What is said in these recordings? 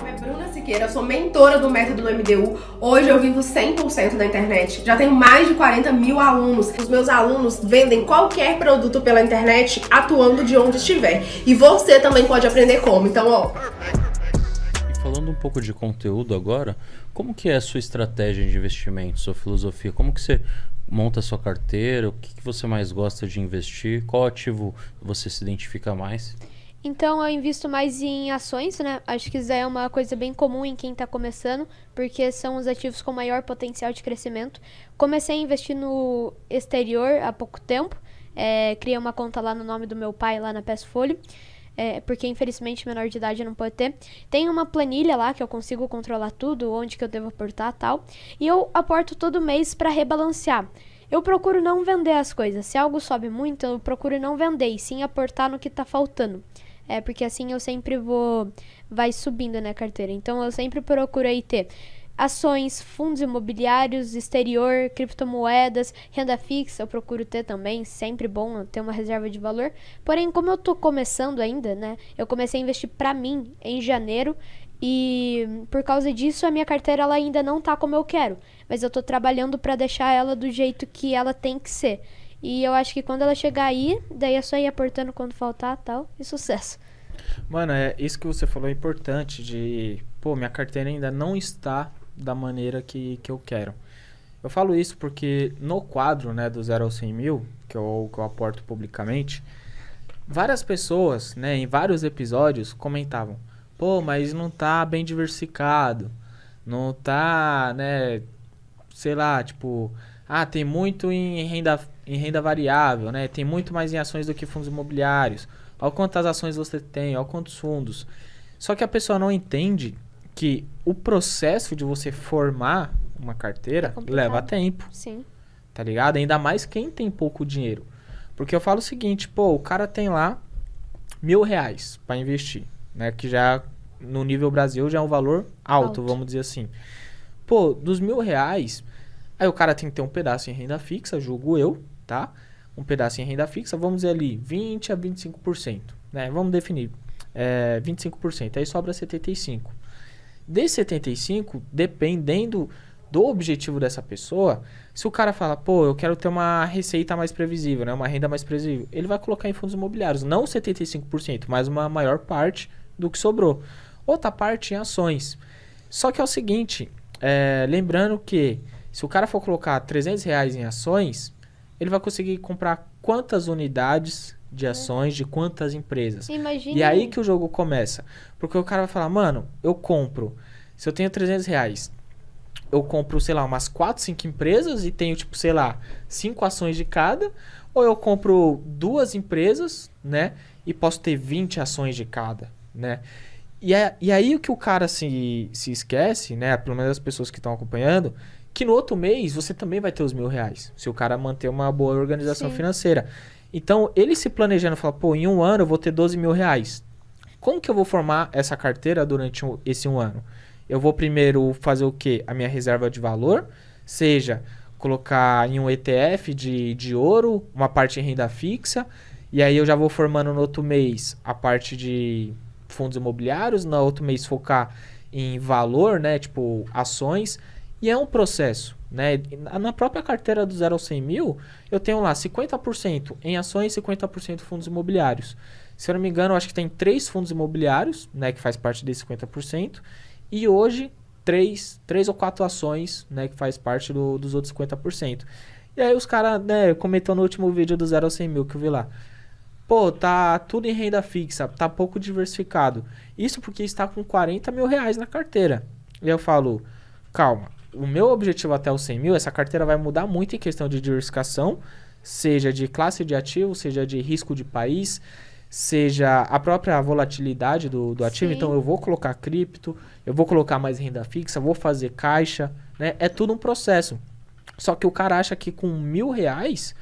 Meu nome é Bruna Siqueira, eu sou mentora do método do MDU. Hoje eu vivo 100% da internet. Já tenho mais de 40 mil alunos. Os meus alunos vendem qualquer produto pela internet, atuando de onde estiver. E você também pode aprender como. Então, ó... E falando um pouco de conteúdo agora, como que é a sua estratégia de investimento, sua filosofia? Como que você monta a sua carteira? O que você mais gosta de investir? Qual ativo você se identifica mais? Então, eu invisto mais em ações, né? Acho que isso é uma coisa bem comum em quem está começando, porque são os ativos com maior potencial de crescimento. Comecei a investir no exterior há pouco tempo. Criei uma conta lá no nome do meu pai, lá na Passfolio, porque infelizmente menor de idade não pode ter. Tem uma planilha lá que eu consigo controlar tudo, onde que eu devo aportar e tal. E eu aporto todo mês para rebalancear. Eu procuro não vender as coisas. Se algo sobe muito, eu procuro não vender, e sim aportar no que está faltando. Porque assim eu sempre vai subindo na carteira. Então eu sempre procuro aí ter ações, fundos imobiliários, exterior, criptomoedas, renda fixa, eu procuro ter também, sempre bom ter uma reserva de valor. Porém, como eu tô começando ainda, né, eu comecei a investir pra mim em janeiro e por causa disso a minha carteira ela ainda não tá como eu quero, mas eu tô trabalhando pra deixar ela do jeito que ela tem que ser. E eu acho que quando ela chegar aí, daí é só ir aportando quando faltar tal, e sucesso. Mano, isso que você falou é importante minha carteira ainda não está da maneira que eu quero. Eu falo isso porque no quadro, né, do 0 ao 100 mil, que eu aporto publicamente, várias pessoas, né, em vários episódios comentavam, mas não tá bem diversificado, não tá, né, sei lá, tipo, tem muito em renda variável, né? Tem muito mais em ações do que fundos imobiliários. Olha quantas ações você tem, olha quantos fundos. Só que a pessoa não entende que o processo de você formar uma carteira leva tempo. Sim. Tá ligado? Ainda mais quem tem pouco dinheiro. Porque eu falo o seguinte, o cara tem lá R$1.000 para investir, né? Que já no nível Brasil já é um valor alto, vamos dizer assim. Dos R$1.000... Aí o cara tem que ter um pedaço em renda fixa, julgo eu, tá? Um pedaço em renda fixa, vamos dizer ali, 20% a 25%, né? Vamos definir, 25%, aí sobra 75%. Desse 75%, dependendo do objetivo dessa pessoa, se o cara fala, eu quero ter uma receita mais previsível, né? Uma renda mais previsível, ele vai colocar em fundos imobiliários, não 75%, mas uma maior parte do que sobrou. Outra parte em ações. Só que é o seguinte, lembrando que se o cara for colocar R$300 em ações, ele vai conseguir comprar quantas unidades de ações de quantas empresas. Imagina. E aí que o jogo começa. Porque o cara vai falar, mano, eu compro, se eu tenho R$300, eu compro, sei lá, umas 4, 5 empresas e tenho, 5 ações de cada. Ou eu compro 2 empresas, né, e posso ter 20 ações de cada, né. E aí o que o cara se esquece, né, pelo menos as pessoas que estão acompanhando, que no outro mês você também vai ter os R$1.000, se o cara manter uma boa organização financeira. Então, ele se planejando, fala, em um ano eu vou ter R$12.000. Como que eu vou formar essa carteira durante esse um ano? Eu vou primeiro fazer o quê? A minha reserva de valor, seja colocar em um ETF de ouro, uma parte em renda fixa, e aí eu já vou formando no outro mês a parte de fundos imobiliários, no outro mês focar em valor, né, tipo ações. E é um processo, né? Na própria carteira do 0 ao 100 mil, eu tenho lá 50% em ações e 50% fundos imobiliários. Se eu não me engano, eu acho que tem 3 fundos imobiliários, né? Que faz parte desse 50%. E hoje, 3 ou 4 ações, né? Que faz parte dos outros 50%. E aí os caras, né? Comentou no último vídeo do 0 ao 100 mil que eu vi lá. Tá tudo em renda fixa, tá pouco diversificado. Isso porque está com R$40.000 na carteira. E eu falo, calma. O meu objetivo até os 100 mil, essa carteira vai mudar muito em questão de diversificação, seja de classe de ativo, seja de risco de país, seja a própria volatilidade do ativo. Sim. Então eu vou colocar cripto, eu vou colocar mais renda fixa, vou fazer caixa, né? É tudo um processo. Só que o cara acha que com R$1.000,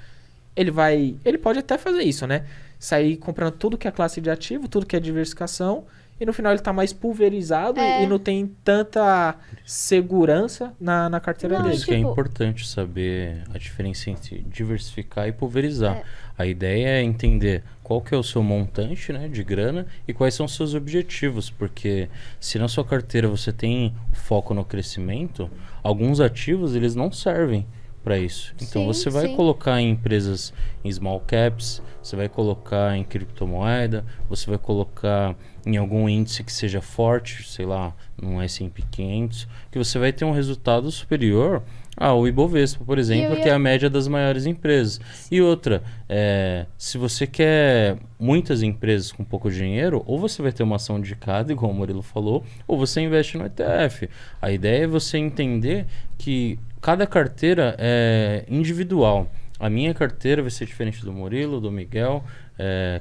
ele pode até fazer isso, né? Sair comprando tudo que é classe de ativo, tudo que é diversificação, e no final ele tá mais pulverizado e não tem tanta segurança na carteira Não, Por dele. isso que é tipo- importante saber a diferença entre diversificar e pulverizar. A ideia é entender qual que é o seu montante, né, de grana e quais são os seus objetivos, porque se na sua carteira você tem foco no crescimento, alguns ativos eles não servem para isso. Então Sim, você vai sim. colocar em empresas em small caps, você vai colocar em criptomoeda, você vai colocar em algum índice que seja forte, sei lá, num S&P 500, que você vai ter um resultado superior ao Ibovespa, por exemplo, que é a média das maiores empresas. E outra, se você quer muitas empresas com pouco dinheiro, ou você vai ter uma ação de cada, igual o Murilo falou, ou você investe no ETF. A ideia é você entender que cada carteira é individual. A minha carteira vai ser diferente do Murilo, do Miguel.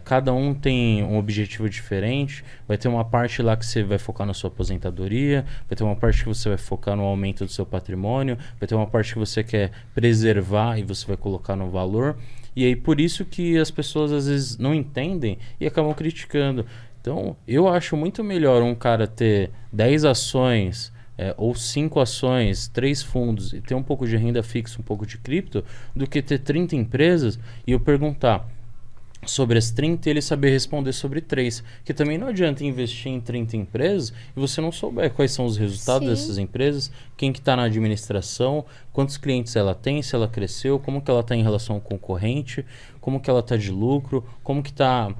Cada um tem um objetivo diferente. Vai ter uma parte lá que você vai focar na sua aposentadoria. Vai ter uma parte que você vai focar no aumento do seu patrimônio. Vai ter uma parte que você quer preservar e você vai colocar no valor. E aí por isso que as pessoas às vezes não entendem e acabam criticando. Então eu acho muito melhor um cara ter 10 ações... ou 5 ações, 3 fundos e ter um pouco de renda fixa, um pouco de cripto, do que ter 30 empresas e eu perguntar sobre as 30 e ele saber responder sobre 3. Que também não adianta investir em 30 empresas e você não souber quais são os resultados Sim. dessas empresas, quem que está na administração, quantos clientes ela tem, se ela cresceu, como que ela está em relação ao concorrente, como que ela está de lucro, como que está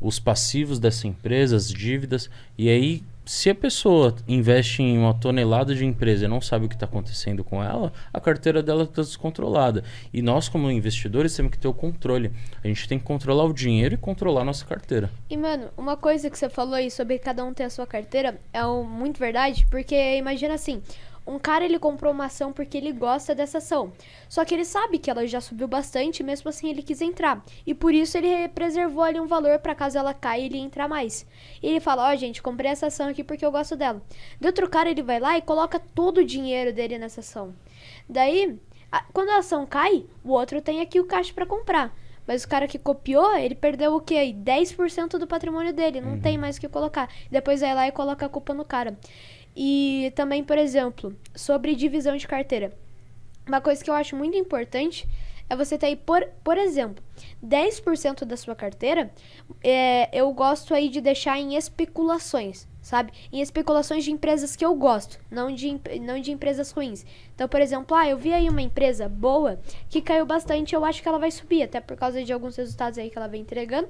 os passivos dessa empresa, as dívidas. E aí, se a pessoa investe em uma tonelada de empresa e não sabe o que está acontecendo com ela, a carteira dela está descontrolada. E nós, como investidores, temos que ter o controle. A gente tem que controlar o dinheiro e controlar a nossa carteira. E, mano, uma coisa que você falou aí sobre cada um ter a sua carteira muito verdade, porque imagina assim, um cara ele comprou uma ação porque ele gosta dessa ação, só que ele sabe que ela já subiu bastante, mesmo assim ele quis entrar, e por isso ele preservou ali um valor para caso ela caia ele entrar mais. E ele fala, ó, gente, comprei essa ação aqui porque eu gosto dela. De outro cara ele vai lá e coloca todo o dinheiro dele nessa ação. Daí, quando a ação cai, o outro tem aqui o caixa para comprar. Mas o cara que copiou, ele perdeu o quê? 10% do patrimônio dele. Não tem mais o que colocar. Depois vai lá e coloca a culpa no cara. E também, por exemplo, sobre divisão de carteira. Uma coisa que eu acho muito importante é você ter aí, por exemplo, 10% da sua carteira, eu gosto aí de deixar em especulações, sabe? Em especulações de empresas que eu gosto, não de empresas ruins. Então, por exemplo, eu vi aí uma empresa boa que caiu bastante, eu acho que ela vai subir, até por causa de alguns resultados aí que ela vem entregando.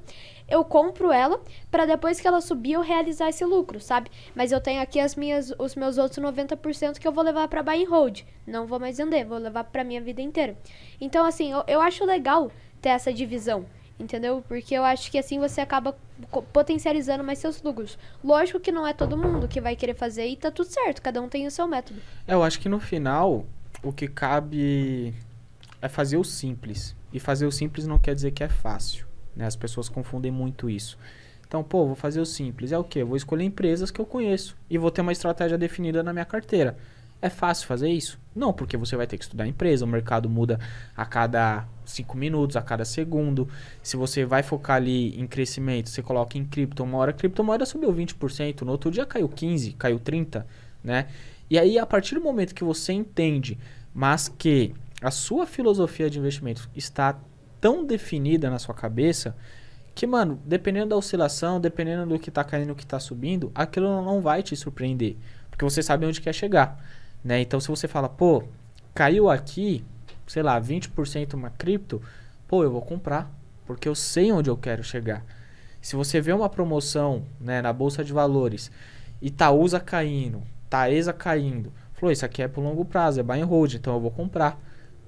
Eu compro ela para depois que ela subir eu realizar esse lucro, sabe? Mas eu tenho aqui os meus outros 90% que eu vou levar para buy and hold. Não vou mais vender, vou levar para minha vida inteira. Então, assim, eu acho legal ter essa divisão, entendeu? Porque eu acho que assim você acaba potencializando mais seus lucros. Lógico que não é todo mundo que vai querer fazer e tá tudo certo, cada um tem o seu método. Eu acho que no final, o que cabe é fazer o simples. E fazer o simples não quer dizer que é fácil, né? As pessoas confundem muito isso. Então, vou fazer o simples. É o quê? Eu vou escolher empresas que eu conheço e vou ter uma estratégia definida na minha carteira. É fácil fazer isso? Não, porque você vai ter que estudar a empresa, o mercado muda a cada 5 minutos, a cada segundo. Se você vai focar ali em crescimento, você coloca em cripto, uma hora a criptomoeda subiu 20%, no outro dia caiu 15%, caiu 30%, né? E aí, a partir do momento que você entende, mas que a sua filosofia de investimento está tão definida na sua cabeça, que, mano, dependendo da oscilação, dependendo do que tá caindo e do que tá subindo, aquilo não vai te surpreender, porque você sabe onde quer chegar, né? Então, se você fala, caiu aqui, sei lá, 20% uma cripto, eu vou comprar, porque eu sei onde eu quero chegar. Se você vê uma promoção, né, na Bolsa de Valores, Itaúsa caindo, Taesa caindo, falou, isso aqui é pro longo prazo, é buy and hold, então eu vou comprar,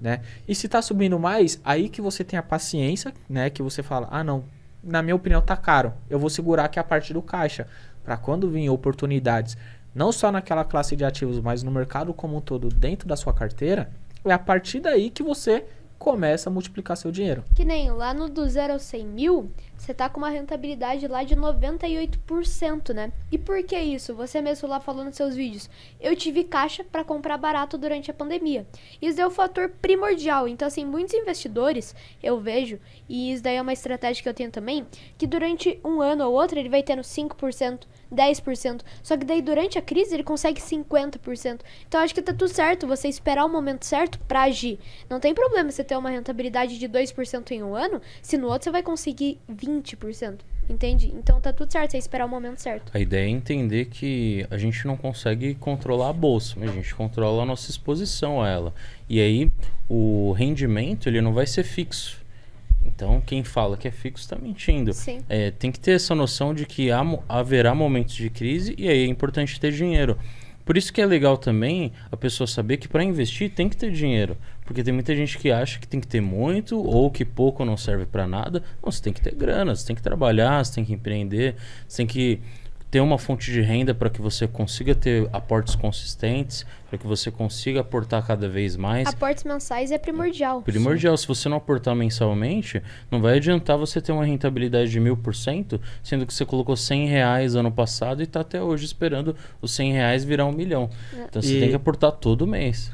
né? E se tá subindo mais, aí que você tem a paciência, né, que você fala, não, na minha opinião tá caro, eu vou segurar aqui a parte do caixa, para quando vir oportunidades, não só naquela classe de ativos, mas no mercado como um todo, dentro da sua carteira, é a partir daí que você começa a multiplicar seu dinheiro. Que nem lá no do 0 ao 100 mil, você tá com uma rentabilidade lá de 98%, né? E por que isso? Você mesmo lá falou nos seus vídeos. Eu tive caixa para comprar barato durante a pandemia. Isso é o fator primordial. Então, assim, muitos investidores, eu vejo, e isso daí é uma estratégia que eu tenho também, que durante um ano ou outro ele vai tendo 5%, 10%. Só que daí durante a crise ele consegue 50%. Então acho que tá tudo certo você esperar o momento certo pra agir. Não tem problema você ter uma rentabilidade de 2% em um ano, se no outro você vai conseguir 20%. Entende? Então tá tudo certo, você esperar o momento certo. A ideia é entender que a gente não consegue controlar a bolsa, mas a gente controla a nossa exposição a ela. E aí o rendimento ele não vai ser fixo. Então quem fala que é fixo está mentindo. Sim. Tem que ter essa noção de que haverá momentos de crise e aí é importante ter dinheiro. Por isso que é legal também a pessoa saber que para investir tem que ter dinheiro. Porque tem muita gente que acha que tem que ter muito ou que pouco não serve para nada. Não, você tem que ter grana, você tem que trabalhar, você tem que empreender, você tem que ter uma fonte de renda para que você consiga ter aportes consistentes, para que você consiga aportar cada vez mais. Aportes mensais é primordial. Primordial. Se você não aportar mensalmente, não vai adiantar você ter uma rentabilidade de 1000%, sendo que você colocou R$100 ano passado e está até hoje esperando os R$100 virar 1 milhão. Então você tem que aportar todo mês.